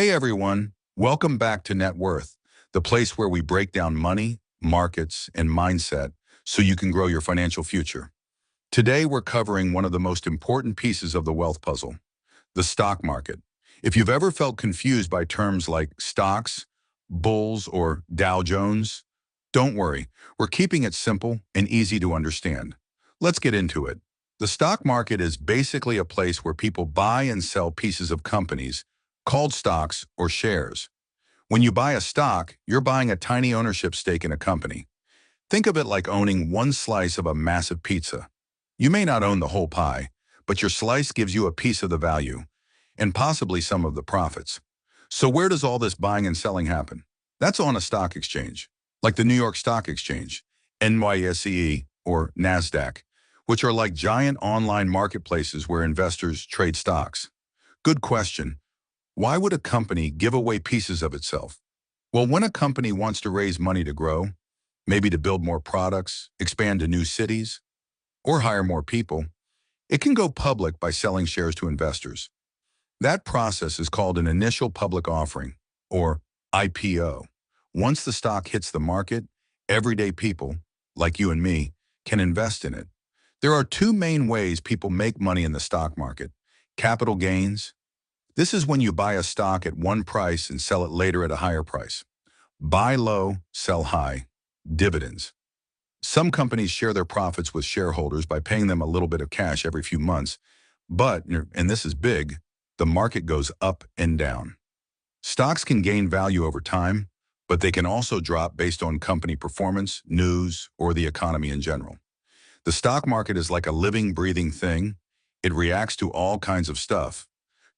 Hey everyone, welcome back to Net Worth, the place where we break down money, markets, and mindset so you can grow your financial future. Today we're covering one of the most important pieces of the wealth puzzle, the stock market. If you've ever felt confused by terms like stocks, bulls, or Dow Jones, don't worry, we're keeping it simple and easy to understand. Let's get into it. The stock market is basically a place where people buy and sell pieces of companies called stocks or shares. When you buy a stock, you're buying a tiny ownership stake in a company. Think of it like owning one slice of a massive pizza. You may not own the whole pie, but your slice gives you a piece of the value, and possibly some of the profits. So where does all this buying and selling happen? That's on a stock exchange, like the New York Stock Exchange, NYSE or NASDAQ, which are like giant online marketplaces where investors trade stocks. Good question. Why would a company give away pieces of itself? Well, when a company wants to raise money to grow, maybe to build more products, expand to new cities, or hire more people, it can go public by selling shares to investors. That process is called an initial public offering, or IPO. Once the stock hits the market, everyday people, like you and me, can invest in it. There are two main ways people make money in the stock market: capital gains. This is when you buy a stock at one price and sell it later at a higher price. Buy low, sell high. Dividends. Some companies share their profits with shareholders by paying them a little bit of cash every few months. But, and this is big, the market goes up and down. Stocks can gain value over time, but they can also drop based on company performance, news, or the economy in general. The stock market is like a living, breathing thing. It reacts to all kinds of stuff.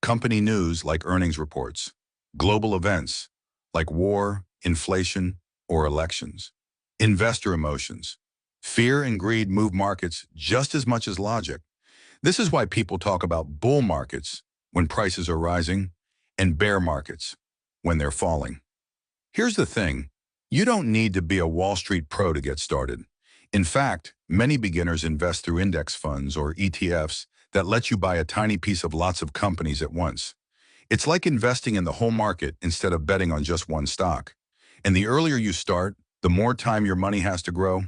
Company news like earnings reports, global events like war, inflation, or elections, investor emotions. Fear and greed move markets just as much as logic. This is why people talk about bull markets when prices are rising and bear markets when they're falling. Here's the thing, you don't need to be a Wall Street pro to get started. In fact, many beginners invest through index funds or ETFs that let you buy a tiny piece of lots of companies at once. It's like investing in the whole market instead of betting on just one stock. And the earlier you start, the more time your money has to grow,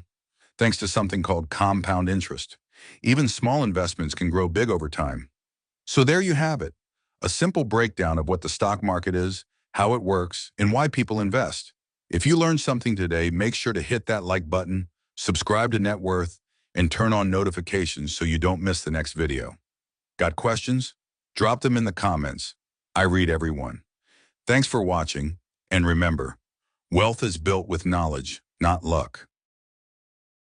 thanks to something called compound interest. Even small investments can grow big over time. So there you have it, a simple breakdown of what the stock market is, how it works, and why people invest. If you learned something today, make sure to hit that like button, subscribe to Net Worth, and turn on notifications so you don't miss the next video. Got questions? Drop them in the comments. I read every one. Thanks for watching, and remember, wealth is built with knowledge, not luck.